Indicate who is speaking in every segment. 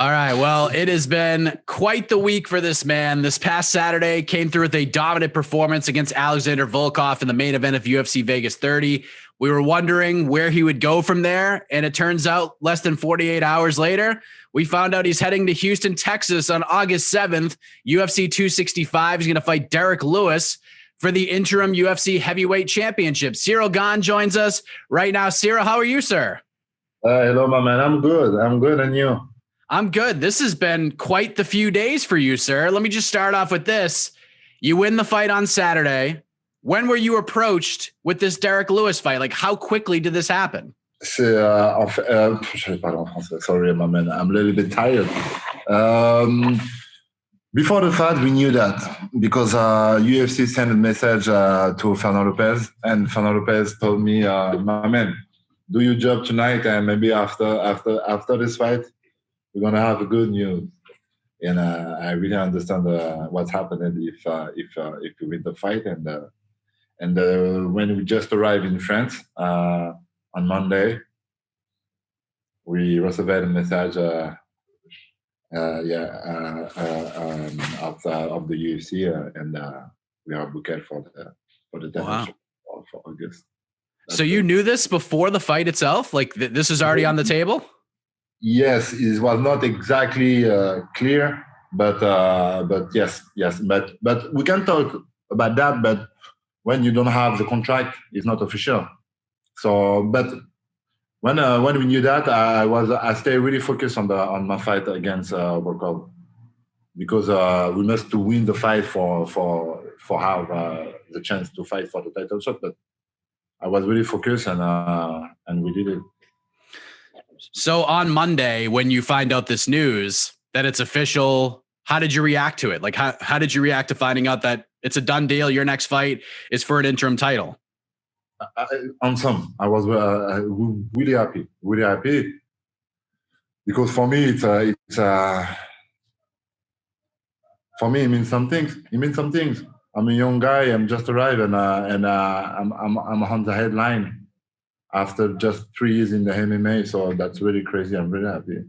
Speaker 1: All right. Well, it has been quite the week for this man. This past Saturday came through with a dominant performance against Alexander Volkov in the main event of UFC Vegas 30. We were wondering where he would go from there, and it turns out less than 48 hours later, we found out he's heading to Houston, Texas on August 7th, UFC 265. He's going to fight Derrick Lewis for the interim UFC heavyweight championship. Ciryl Gane joins us right now. Ciryl, how are you, sir?
Speaker 2: Hello, my man. I'm good. And you?
Speaker 1: I'm good. This has been quite the few days for you, sir. Let me just start off with this. You win the fight on Saturday. When were you approached with this Derrick Lewis fight? Like, how quickly did this happen?
Speaker 2: Sorry, my man. I'm a little bit tired. Before the fight, we knew that because UFC sent a message to Fernando Lopez, and Fernando Lopez told me, my man, do your job tonight, and maybe after this fight, we're gonna have a good news. And I really understand what's happening if we win the fight. And when we just arrived in France on Monday, we received a message of the UFC, and we are booked for the 10th of August.
Speaker 1: So you knew this before the fight itself? Like this is already on the table?
Speaker 2: Yes, it was not exactly clear, but yes, but we can talk about that. But when you don't have the contract, it's not official. So, but when we knew that, I stay really focused on my fight against Volkov, because we must to win the fight for have the chance to fight for the title shot. But I was really focused, and we did it.
Speaker 1: So on Monday, when you find out this news that it's official, how did you react to it? Like, how did you react to finding out that it's a done deal? Your next fight is for an interim title.
Speaker 2: I was really happy, because for me it means some things. I'm a young guy. I'm just arrived, and I'm on the headline after just 3 years in the MMA. So that's really crazy. I'm really happy.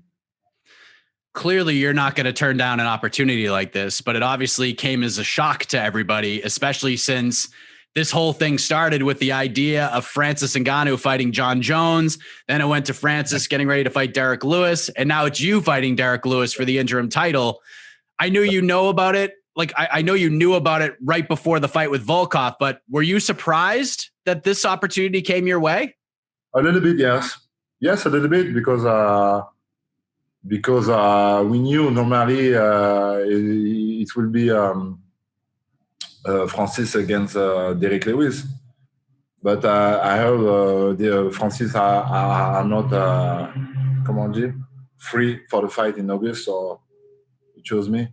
Speaker 1: Clearly, you're not going to turn down an opportunity like this, but it obviously came as a shock to everybody, especially since this whole thing started with the idea of Francis Ngannou fighting Jon Jones. Then it went to Francis getting ready to fight Derrick Lewis. And now it's you fighting Derrick Lewis for the interim title. I knew you know about it. Like, I know you knew about it right before the fight with Volkov, but were you surprised that this opportunity came your way?
Speaker 2: A little bit, yes. Yes, a little bit, because we knew normally it will be Francis against Derrick Lewis. But I heard the Francis are not free for the fight in August, so he chose me.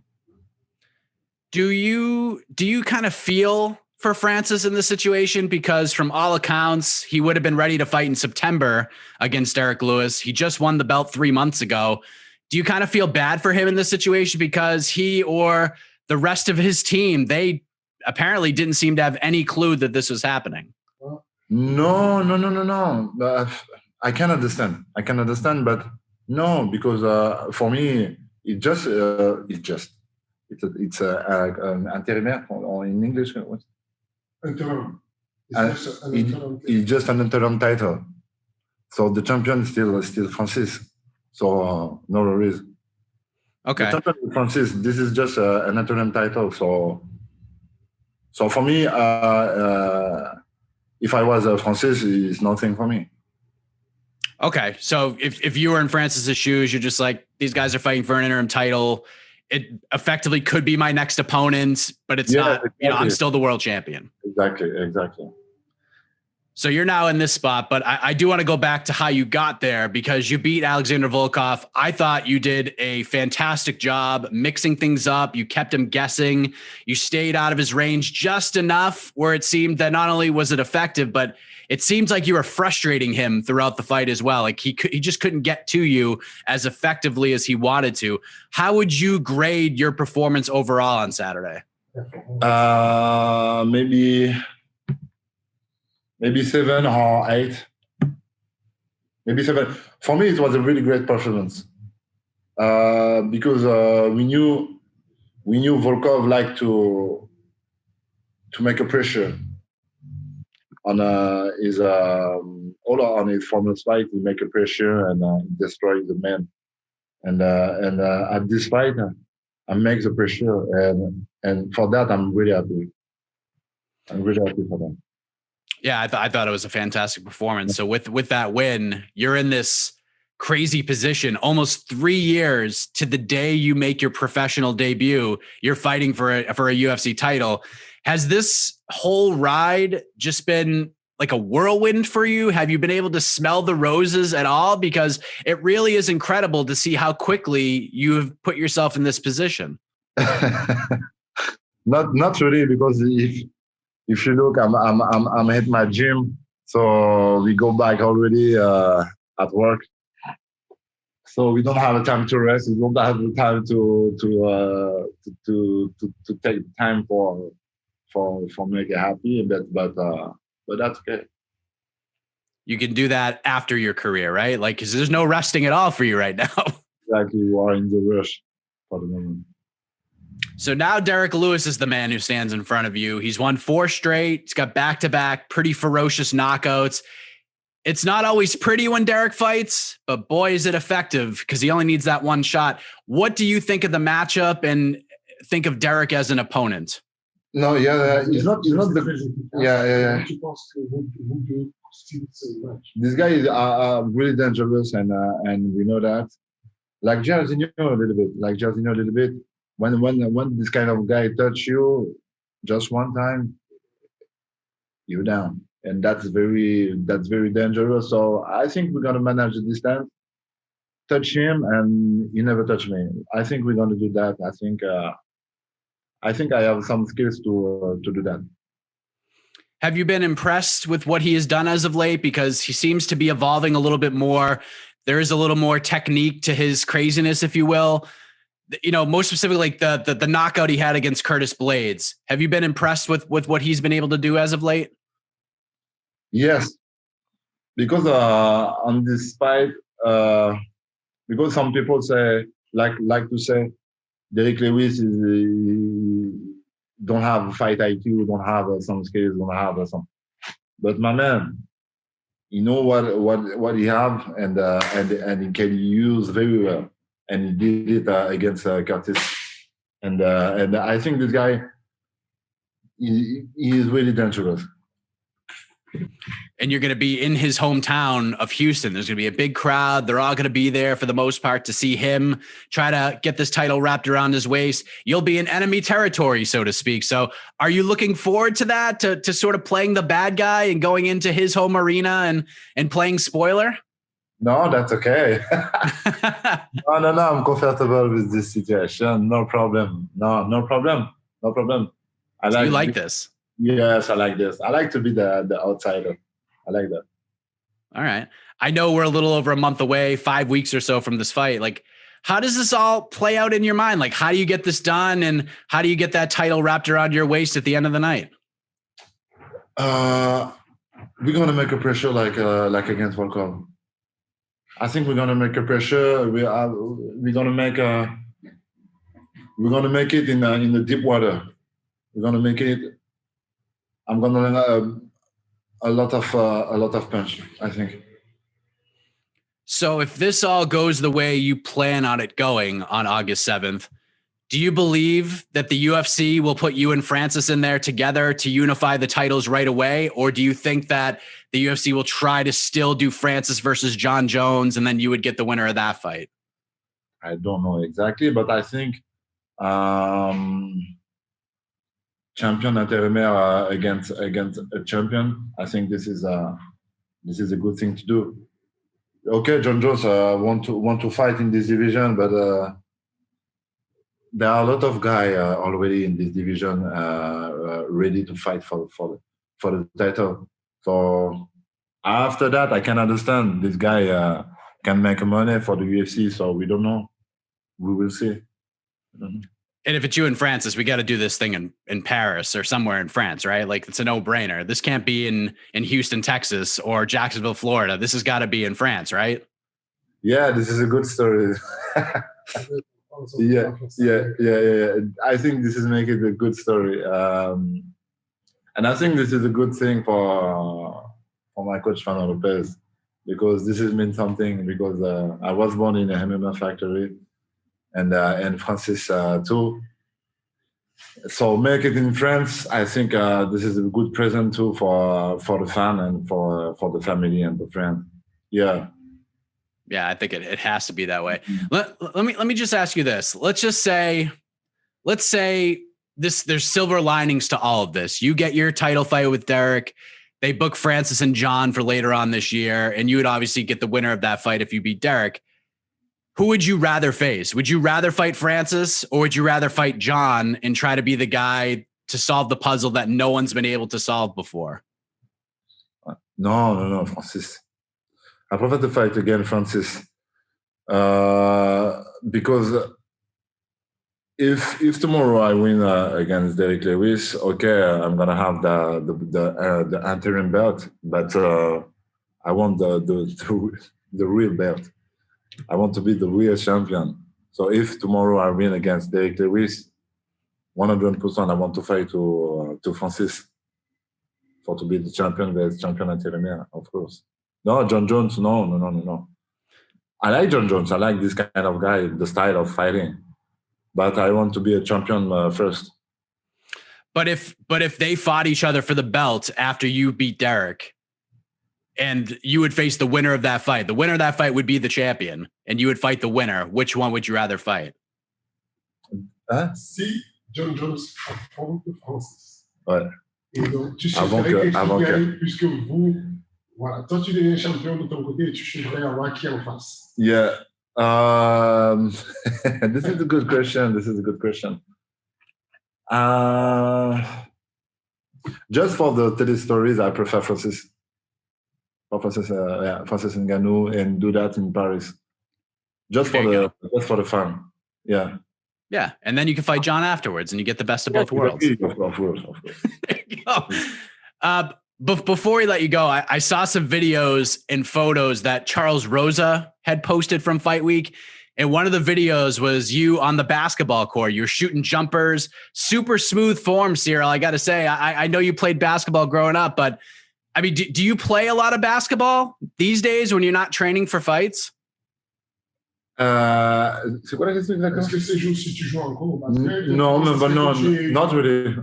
Speaker 1: Do you kind of feel for Francis in this situation? Because from all accounts, he would have been ready to fight in September against Derrick Lewis. He just won the belt 3 months ago. Do you kind of feel bad for him in this situation, because he or the rest of his team, they apparently didn't seem to have any clue that this was happening?
Speaker 2: No. I can understand, but no, because for me, it's an interim in English. What?
Speaker 3: Interim.
Speaker 2: It's just an interim title. So the champion is still Francis. So no worries.
Speaker 1: Okay.
Speaker 2: The champion is Francis. This is just an interim title. So for me, if I was Francis, it's nothing for me.
Speaker 1: Okay. So if you were in Francis's shoes, you're just like, these guys are fighting for an interim title. It effectively could be my next opponent, but it's not, exactly. I'm still the world champion.
Speaker 2: Exactly.
Speaker 1: So you're now in this spot, but I do want to go back to how you got there, because you beat Alexander Volkov. I thought you did a fantastic job mixing things up. You kept him guessing. You stayed out of his range just enough where it seemed that not only was it effective, but it seems like you were frustrating him throughout the fight as well. Like he just couldn't get to you as effectively as he wanted to. How would you grade your performance overall on Saturday?
Speaker 2: Maybe 7 or 8. Maybe 7. For me, it was a really great performance. Because we knew Volkov liked to make a pressure on his all on his former fight. He make a pressure and destroy the man. And at this fight, I make the pressure, and for that I'm really happy. I'm really happy for that.
Speaker 1: Yeah, I thought it was a fantastic performance. So with that win, you're in this crazy position almost 3 years to the day you make your professional debut. You're fighting for a UFC title. Has this whole ride just been like a whirlwind for you? Have you been able to smell the roses at all? Because it really is incredible to see how quickly you have put yourself in this position.
Speaker 2: Not really, because if you look, I'm at my gym, so we go back already at work. So we don't have the time to rest. We don't have the time to take time for make it happy. But that's okay.
Speaker 1: You can do that after your career, right? Like, because there's no resting at all for you right now.
Speaker 2: Exactly, you are in the rush for the moment.
Speaker 1: So now Derrick Lewis is the man who stands in front of you. He's won 4 straight. He's got back-to-back pretty ferocious knockouts. It's not always pretty when Derrick fights, but boy, is it effective because he only needs that one shot. What do you think of the matchup and think of Derrick as an opponent?
Speaker 2: No, yeah, he's not the, yeah. This guy is really dangerous, and we know that. Like Jairzinho a little bit. When this kind of guy touch you just one time, you're down, and that's very dangerous. So I think we're gonna manage the distance, touch him, and he never touch me. I think we're gonna do that. I think I have some skills to do that.
Speaker 1: Have you been impressed with what he has done as of late? Because he seems to be evolving a little bit more. There is a little more technique to his craziness, if you will. You know, most specifically, like the knockout he had against Curtis Blades. Have you been impressed with what he's been able to do as of late?
Speaker 2: Yes, because on this fight, because some people say like to say Derrick Lewis don't have fight IQ, don't have some skills, don't have some. But my man, you know what he have, and he can use very well, and he did it against Curtis, and I think this guy he is really dangerous.
Speaker 1: And you're going to be in his hometown of Houston. There's going to be a big crowd. They're all going to be there for the most part to see him try to get this title wrapped around his waist. You'll be in enemy territory, so to speak. So are you looking forward to that, to sort of playing the bad guy and going into his home arena and playing spoiler?
Speaker 2: No, that's okay. No, I'm comfortable with this situation. No problem. No problem.
Speaker 1: So you like this?
Speaker 2: Yes, I like this. I like to be the outsider. I like that.
Speaker 1: All right. I know we're a little over a month away, 5 weeks or so from this fight. Like, how does this all play out in your mind? Like, how do you get this done, and how do you get that title wrapped around your waist at the end of the night?
Speaker 2: We're gonna make a pressure like against Volkov. I think we're gonna make a pressure. We're gonna make it in the deep water. We're gonna make it. I'm gonna a lot of punch, I think.
Speaker 1: So if this all goes the way you plan on it going on August 7th, do you believe that the UFC will put you and Francis in there together to unify the titles right away? Or do you think that the UFC will try to still do Francis versus Jon Jones and then you would get the winner of that fight?
Speaker 2: I don't know exactly, but I think champion interim against a champion. I think this is a good thing to do. Okay, Jon Jones want to fight in this division, but there are a lot of guys already in this division ready to fight for the title. So after that, I can understand this guy can make money for the UFC. So we don't know. We will see. Mm-hmm.
Speaker 1: And if it's you and Francis, we got to do this thing in Paris or somewhere in France, right? Like, it's a no-brainer. This can't be in Houston, Texas, or Jacksonville, Florida. This has got to be in France, right?
Speaker 2: Yeah, this is a good story. Yeah. I think this is making a good story. And I think this is a good thing for my coach, Fernando Lopez, because this has meant something because I was born in a MMA factory and Francis too. So make it in France. I think this is a good present too for the fan and for the family and the friend. Yeah.
Speaker 1: Yeah, I think it has to be that way. Let me just ask you this. Let's say there's silver linings to all of this. You get your title fight with Derrick. They book Francis and Jon for later on this year, and you would obviously get the winner of that fight if you beat Derrick. Who would you rather face? Would you rather fight Francis or would you rather fight Jon and try to be the guy to solve the puzzle that no one's been able to solve before?
Speaker 2: No, Francis. I prefer to fight again, Francis, because if tomorrow I win against Derrick Lewis, okay, I'm gonna have the interim belt, but I want the real belt. I want to be the real champion. So if tomorrow I win against Derrick Lewis, 100% I want to fight to Francis for to be the champion, the champion interim, of course. No, Jon Jones, no. I like Jon Jones. I like this kind of guy, the style of fighting. But I want to be a champion first.
Speaker 1: But if they fought each other for the belt after you beat Derrick, and you would face the winner of that fight, the winner of that fight would be the champion, and you would fight the winner, which one would you rather fight?
Speaker 3: Si Jon Jones affronte Francis.
Speaker 2: Ouais.
Speaker 3: Et donc, tu suivrais puisque vous, voilà, toi tu deviens champion de ton côté et tu suivrais avoir qui en face?
Speaker 2: Yeah. This is a good question. Just for the tele stories, I prefer Francis. Francis Ngannou, and do that in Paris. Just for the fun. Yeah.
Speaker 1: Yeah, and then you can fight Jon afterwards, and you get the best of both worlds.
Speaker 2: Of course.
Speaker 1: There you go. Before we let you go, I saw some videos and photos that Charles Rosa had posted from Fight Week. And one of the videos was you on the basketball court. You were shooting jumpers, super smooth form, Ciryl. I got to say, I know you played basketball growing up, but I mean, do you play a lot of basketball these days when you're not training for fights?
Speaker 2: C'est quoi la question exactement?
Speaker 3: Est-ce que si tu joues encore au basket?
Speaker 2: No, not really.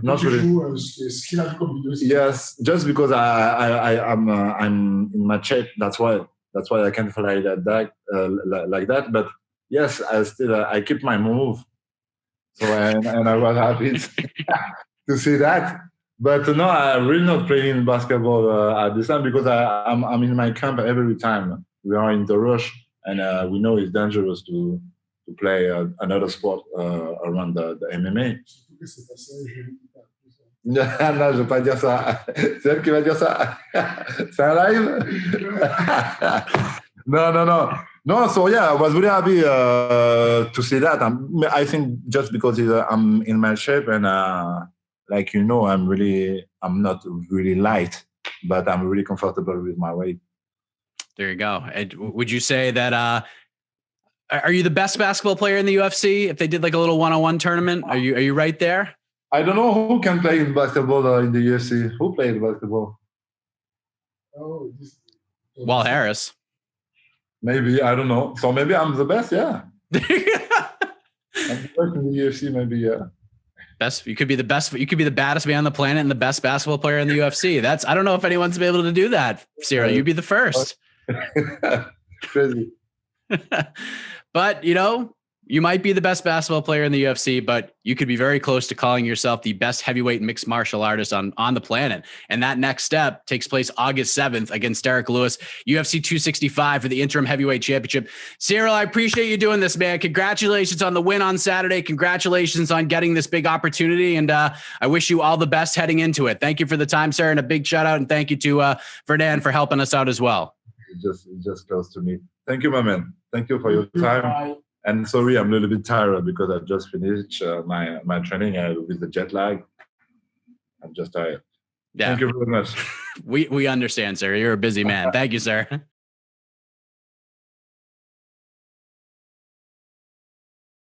Speaker 2: Yes, just because I'm in my shape. That's why I can fly like that. But yes, I keep my move. So and I was happy to see that. But no, I'm really not playing basketball at this time because I'm in my camp every time. We are in the rush. And we know it's dangerous to play another sport around the MMA. Non, je vais pas dire ça. C'est elle qui va dire ça. C'est un live? No, so yeah, I was really happy to see that. I think just because I'm in my shape and like I'm not really light, but I'm really comfortable with my weight.
Speaker 1: There you go. And would you say that are you the best basketball player in the UFC? If they did like a little one-on-one tournament, are you right there?
Speaker 2: I don't know who can play in basketball in the UFC. Who played basketball?
Speaker 1: Walt Harris.
Speaker 2: Maybe, I don't know. So maybe I'm the best, yeah. I'm the best in the UFC, maybe, yeah.
Speaker 1: Best, you could be the best. You could be the baddest man on the planet and the best basketball player in the UFC. I don't know if anyone's been able to do that, Ciryl. You'd be the first.
Speaker 2: Crazy.
Speaker 1: But you might be the best basketball player in the UFC, but you could be very close to calling yourself the best heavyweight mixed martial artist on the planet. And that next step takes place August 7th against Derrick Lewis, UFC 265 for the interim heavyweight championship. Ciryl, I appreciate you doing this, man. Congratulations on the win on Saturday. Congratulations on getting this big opportunity. And I wish you all the best heading into it. Thank you for the time, sir. And a big shout out. And thank you to Ferdinand for helping us out as well.
Speaker 2: Just close to me. Thank you, my man. Thank you for your time. And sorry, I'm a little bit tired because I just finished my training with the jet lag. I'm just tired.
Speaker 1: Yeah.
Speaker 2: Thank you very much.
Speaker 1: We understand, sir. You're a busy man. Thank you, sir.